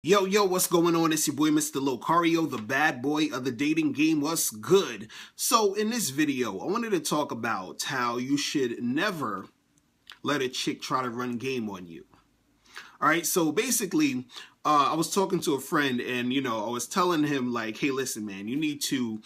Yo, what's going on? It's your boy, Mr. Locario, the bad boy of the dating game. What's good? So, in this video, I wanted to talk about how you should never let a chick try to run game on you. All right, so basically, I was talking to a friend and, I was telling him, like, hey, listen, man, you need to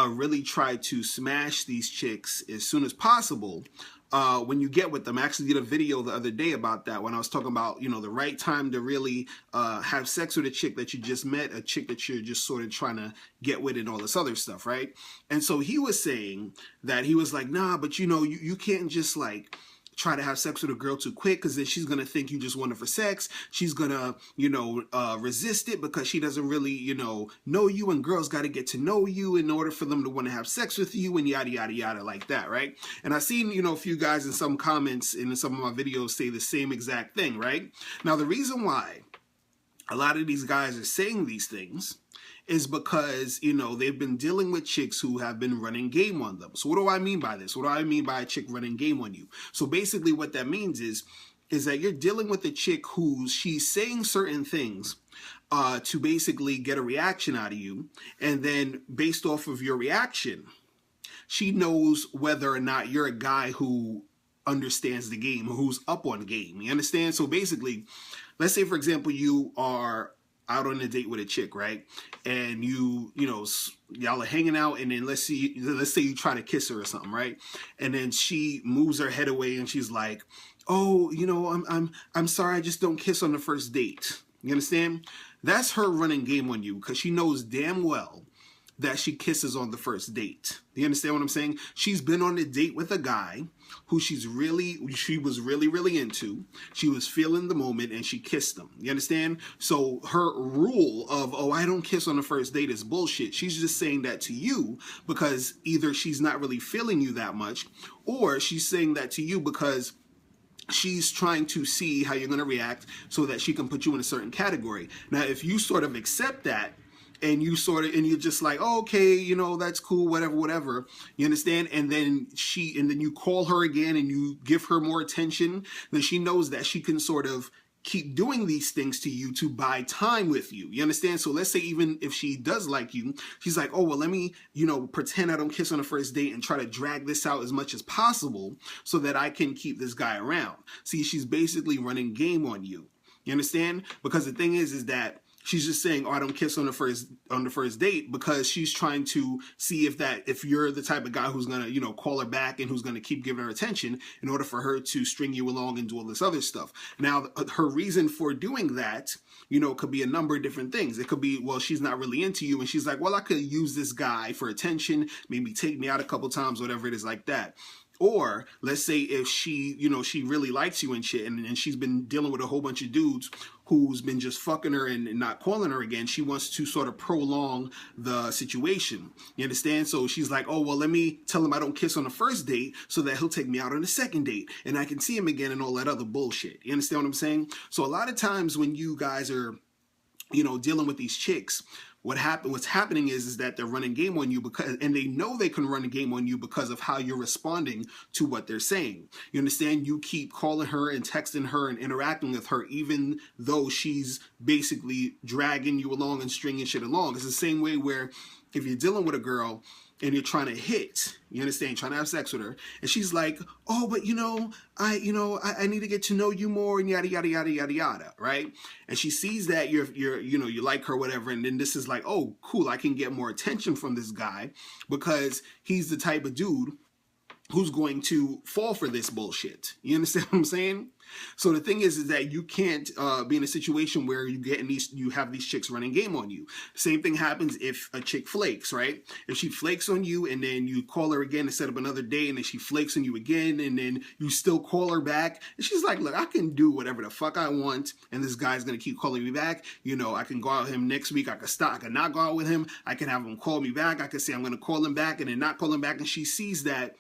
really try to smash these chicks as soon as possible. When you get with them. I actually did a video the other day about that when I was talking about, the right time to really have sex with a chick that you just met, a chick that you're just sort of trying to get with and all this other stuff, right? And so he was saying that he was like, nah, but you can't just like try to have sex with a girl too quick because then she's going to think you just want her for sex. She's going to, resist it because she doesn't really, know you, and girls got to get to know you in order for them to want to have sex with you and yada, yada, yada like that, right? And I've seen, a few guys in some comments and in some of my videos say the same exact thing, right? Now, the reason why a lot of these guys are saying these things is because, they've been dealing with chicks who have been running game on them. So what do I mean by this? What do I mean by a chick running game on you? So basically what that means is that you're dealing with a chick she's saying certain things to basically get a reaction out of you. And then based off of your reaction, she knows whether or not you're a guy who understands the game, who's up on game. You understand? So basically, let's say, for example, you are out on a date with a chick, right? And y'all are hanging out, and then let's say you try to kiss her or something, right? And then she moves her head away and she's like, "Oh, I'm sorry, I just don't kiss on the first date." You understand? That's her running game on you because she knows damn well that she kisses on the first date. Do you understand what I'm saying? She's been on a date with a guy who she was really into. She was feeling the moment and she kissed him. You understand? So her rule of, oh, I don't kiss on the first date is bullshit. She's just saying that to you because either she's not really feeling you that much, or she's saying that to you because she's trying to see how you're going to react so that she can put you in a certain category. Now, if you sort of accept that, and you're just like, oh, okay, that's cool, whatever, you understand? And then you call her again and you give her more attention, then she knows that she can sort of keep doing these things to you to buy time with you. You understand? So let's say even if she does like you, she's like, oh, well, let me, pretend I don't kiss on the first date and try to drag this out as much as possible so that I can keep this guy around. See, she's basically running game on you. You understand? Because the thing is that she's just saying, oh, I don't kiss on the first date because she's trying to see if you're the type of guy who's going to, call her back and who's going to keep giving her attention in order for her to string you along and do all this other stuff. Now, her reason for doing that, could be a number of different things. It could be, well, she's not really into you and she's like, well, I could use this guy for attention, maybe take me out a couple times, whatever it is like that. Or let's say if she, she really likes you and shit, and she's been dealing with a whole bunch of dudes who's been just fucking her and not calling her again. She wants to sort of prolong the situation. You understand? So she's like, oh, well, let me tell him I don't kiss on the first date so that he'll take me out on the second date and I can see him again and all that other bullshit. You understand what I'm saying? So a lot of times when you guys are, dealing with these chicks, what's happening is that they're running game on you and they know they can run a game on you because of how you're responding to what they're saying. You understand? You keep calling her and texting her and interacting with her, even though she's basically dragging you along and stringing shit along. It's the same way where if you're dealing with a girl and you're trying to hit, you understand, trying to have sex with her, and she's like, oh, but I need to get to know you more and yada, yada, yada, yada, yada, right? And she sees that you like her, whatever, and then this is like, oh, cool, I can get more attention from this guy because he's the type of dude who's going to fall for this bullshit. You understand what I'm saying? So the thing is that you can't be in a situation where you have these chicks running game on you. The same thing happens if a chick flakes, right? If she flakes on you and then you call her again to set up another day and then she flakes on you again and then you still call her back and she's like, look, I can do whatever the fuck I want and this guy's going to keep calling me back. I can go out with him next week. I can not go out with him. I can have him call me back. I can say I'm going to call him back and then not call him back. And she sees that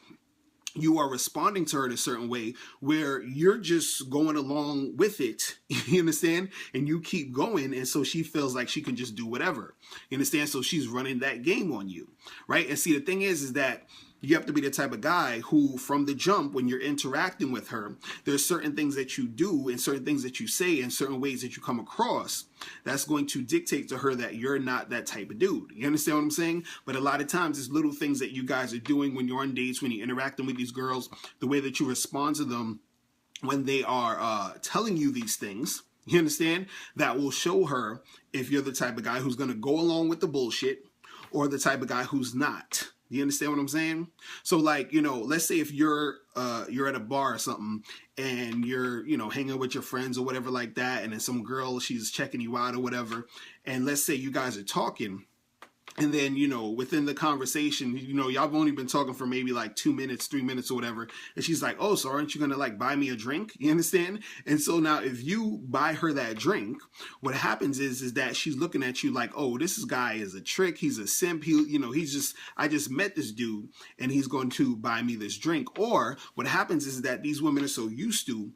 you are responding to her in a certain way where you're just going along with it, you understand? And you keep going, and so she feels like she can just do whatever, you understand? So she's running that game on you, right? And see, the thing is that You have to be the type of guy who, from the jump, when you're interacting with her, there's certain things that you do and certain things that you say and certain ways that you come across that's going to dictate to her that you're not that type of dude. You understand what I'm saying? But a lot of times it's little things that you guys are doing when you're on dates, when you're interacting with these girls, the way that you respond to them when they are telling you these things, you understand, that will show her if you're the type of guy who's going to go along with the bullshit or the type of guy who's not. You understand what I'm saying? So, like, you know, let's say if you're at a bar or something and you're, you know, hanging with your friends or whatever like that, and then some girl, she's checking you out or whatever, and let's say you guys are talking, and then, you know, within the conversation, you know, y'all have only been talking for maybe like 2 minutes, 3 minutes or whatever. And she's like, oh, so aren't you going to like buy me a drink? You understand? And so now if you buy her that drink, what happens is that she's looking at you like, oh, this guy is a trick. He's a simp. He, you know, I just met this dude and he's going to buy me this drink. Or what happens is that these women are so used to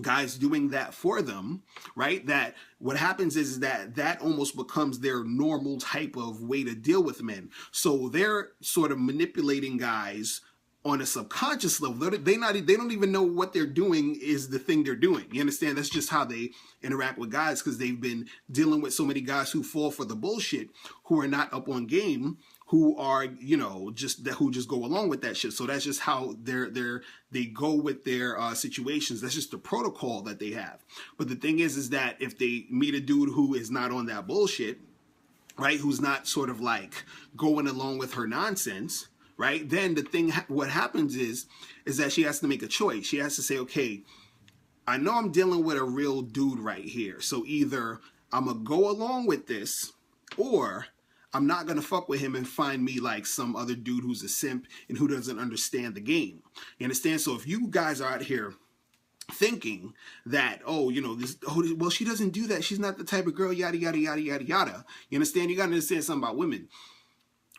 guys doing that for them, right? That what happens is that almost becomes their normal type of way to deal with men. So they're sort of manipulating guys on a subconscious level. They don't even know what they're doing is the thing they're doing. You understand? That's just how they interact with guys, because they've been dealing with so many guys who fall for the bullshit, who are not up on game, who are, you know, who just go along with that shit. So that's just how they go with their situations. That's just the protocol that they have. But the thing is that if they meet a dude who is not on that bullshit, right, who's not sort of like going along with her nonsense, right, then what happens is that she has to make a choice. She has to say, okay, I know I'm dealing with a real dude right here. So either I'm going to go along with this, or I'm not going to fuck with him and find me like some other dude who's a simp and who doesn't understand the game. You understand? So if you guys are out here thinking that, oh, you know, well, she doesn't do that, she's not the type of girl, yada, yada, yada, yada, yada. You understand? You got to understand something about women.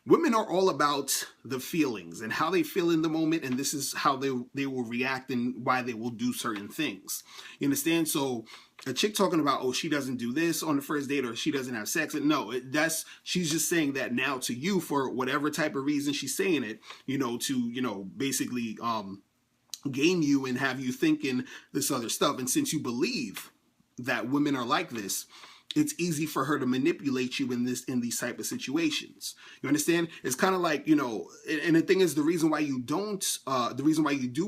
Women are all about the feelings and how they feel in the moment, and this is how they will react and why they will do certain things. You understand? So a chick talking about, oh, she doesn't do this on the first date or she doesn't have sex, and no, she's just saying that now to you for whatever type of reason she's saying it, you know, to, you know, basically game you and have you thinking this other stuff. And since you believe that women are like this, it's easy for her to manipulate you in these type of situations. You understand? It's kind of like, you know, and the thing is, the reason why you do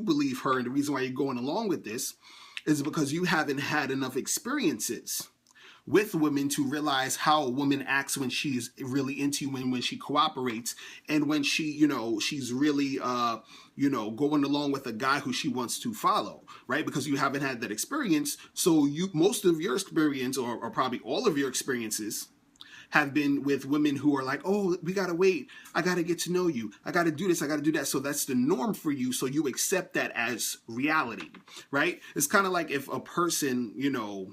believe her and the reason why you're going along with this is because you haven't had enough experiences with women to realize how a woman acts when she's really into you and when she cooperates and when she, you know, she's really, you know, going along with a guy who she wants to follow, right? Because you haven't had that experience. So most of your experience or probably all of your experiences have been with women who are like, oh, we gotta wait. I gotta get to know you. I gotta do this. I gotta do that. So that's the norm for you. So you accept that as reality, right? It's kind of like if a person, you know,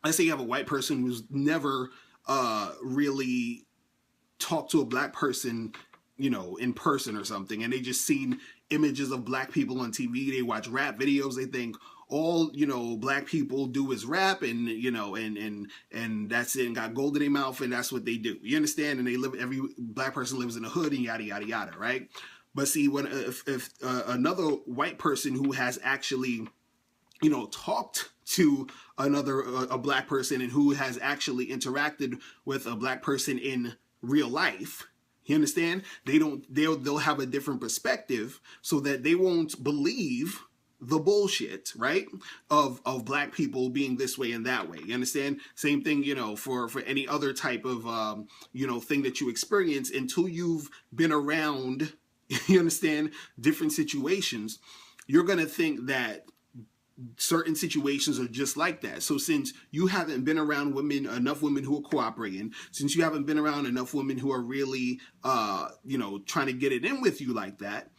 let's say you have a white person who's never really talked to a black person, you know, in person or something, and they just seen images of black people on TV. They watch rap videos. They think all, you know, black people do is rap, and, you know, and that's it, and got gold in their mouth, and that's what they do. You understand? And every black person lives in a hood and yada, yada, yada, right? But see, if another white person who has actually, you know, talked to a black person and who has actually interacted with a black person in real life, you understand? They'll have a different perspective so that they won't believe the bullshit, right? Of black people being this way and that way. You understand? Same thing, you know, for any other type of, you know, thing that you experience until you've been around, you understand, different situations, you're going to think that certain situations are just like that. So since you haven't been around enough women who are cooperating, since you haven't been around enough women who are really, you know, trying to get it in with you like that,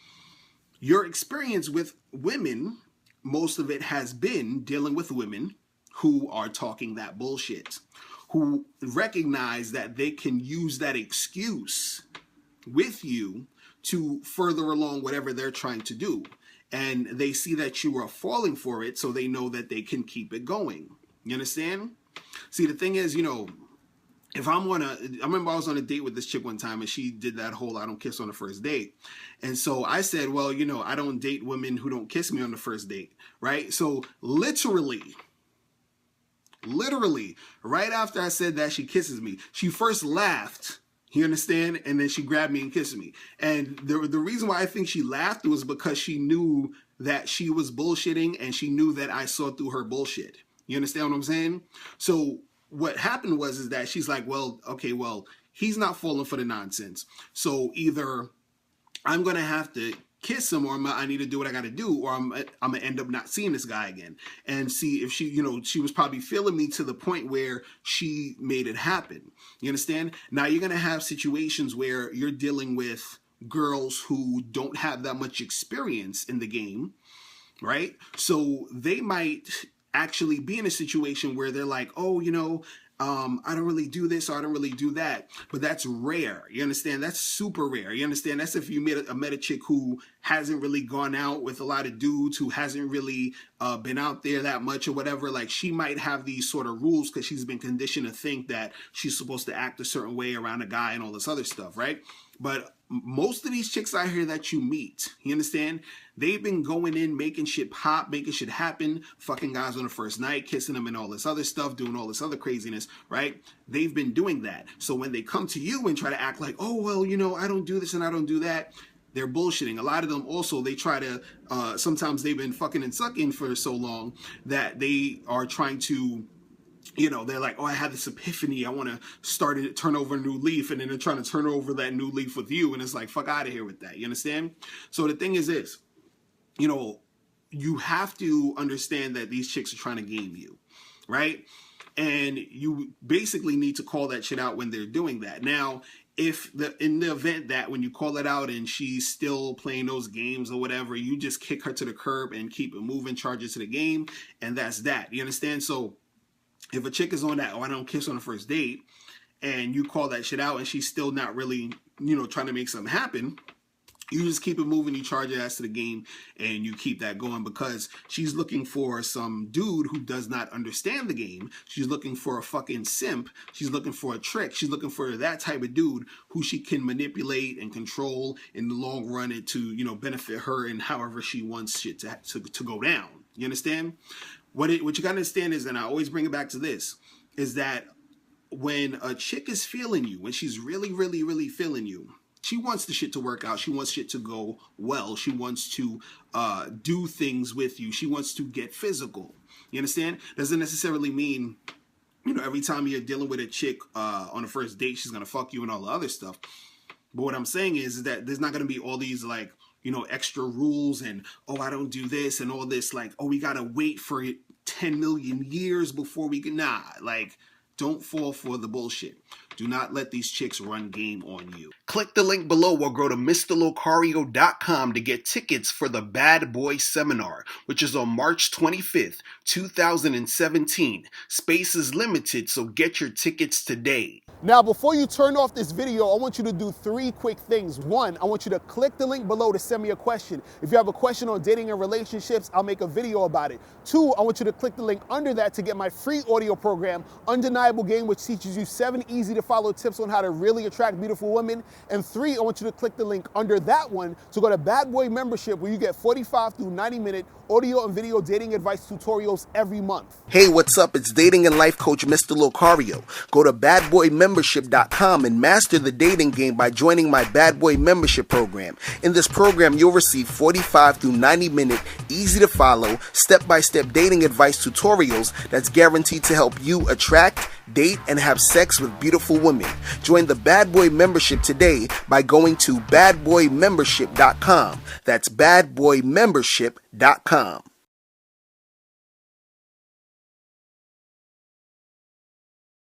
your experience with women, most of it has been dealing with women who are talking that bullshit, who recognize that they can use that excuse with you to further along whatever they're trying to do. And they see that you are falling for it, so they know that they can keep it going. You understand? See, the thing is, you know, if I'm on I remember I was on a date with this chick one time, and she did that whole I don't kiss on the first date. And so I said, well, I don't date women who don't kiss me on the first date, right? So literally, right after I said that, she kisses me. She first laughed, you understand? And then she grabbed me and kissed me. And the reason why I think she laughed was because she knew that she was bullshitting, and she knew that I saw through her bullshit. You understand what I'm saying? So what happened was that she's like, well, okay, well, he's not falling for the nonsense. So either I'm going to have to kiss him, or I need to do what I got to do, or I'm going to end up not seeing this guy again. And see if she, she was probably feeling me to the point where she made it happen. You understand? Now you're going to have situations where you're dealing with girls who don't have that much experience in the game, right? So they might actually be in a situation where they're like, oh, I don't really do this, or I don't really do that. But that's rare. You understand? That's super rare. You understand? That's if you met a chick who hasn't really gone out with a lot of dudes, who hasn't really been out there that much or whatever. Like, she might have these sort of rules because she's been conditioned to think that she's supposed to act a certain way around a guy and all this other stuff, right? But most of these chicks out here that you meet, you understand, they've been going in, making shit pop, making shit happen, fucking guys on the first night, kissing them and all this other stuff, doing all this other craziness, right? They've been doing that. So when they come to you and try to act like, oh, well, I don't do this and I don't do that, they're bullshitting. A lot of them also, they try to, sometimes they've been fucking and sucking for so long that they are trying to, they're like, oh, I had this epiphany. I want to turn over a new leaf. And then they're trying to turn over that new leaf with you. And it's like, fuck out of here with that. You understand? So the thing is this, you have to understand that these chicks are trying to game you, right? And you basically need to call that shit out when they're doing that. Now, in the event that when you call it out and she's still playing those games or whatever, you just kick her to the curb and keep it moving, charge it to the game. And that's that. You understand? So if a chick is on that, oh, I don't kiss on the first date, and you call that shit out and she's still not really, trying to make something happen, you just keep it moving, you charge your ass to the game, and you keep that going, because she's looking for some dude who does not understand the game. She's looking for a fucking simp. She's looking for a trick. She's looking for that type of dude who she can manipulate and control in the long run, and to, benefit her in however she wants shit to go down. You understand? What you got to understand is, and I always bring it back to this, is that when a chick is feeling you, when she's really, really, really feeling you, she wants the shit to work out. She wants shit to go well. She wants to do things with you. She wants to get physical. You understand? Doesn't necessarily mean, every time you're dealing with a chick on the first date, she's going to fuck you and all the other stuff. But what I'm saying is that there's not going to be all these, like, extra rules and, oh, I don't do this and all this, like, oh, we got to wait for 10 million years before we can, like, don't fall for the bullshit. Do not let these chicks run game on you. Click the link below or go to MrLocario.com to get tickets for the Bad Boy Seminar, which is on March 25th, 2017. Space is limited, so get your tickets today. Now, before you turn off this video, I want you to do 3 quick things. 1, I want you to click the link below to send me a question. If you have a question on dating and relationships, I'll make a video about it. 2, I want you to click the link under that to get my free audio program, Undeniable Game, which teaches you 7 easy-to-follow tips on how to really attract beautiful women. And 3, I want you to click the link under that one to go to Bad Boy Membership, where you get 45 through 90-minute audio and video dating advice tutorials every month. Hey, what's up? It's dating and life coach Mr. Locario. Go to badboymembership.com and master the dating game by joining my Bad Boy Membership program. In this program, you'll receive 45 through 90-minute, easy-to-follow, step-by-step dating advice tutorials that's guaranteed to help you attract, date, and have sex with beautiful women. Join the Bad Boy Membership today by going to badboymembership.com. That's badboymembership.com.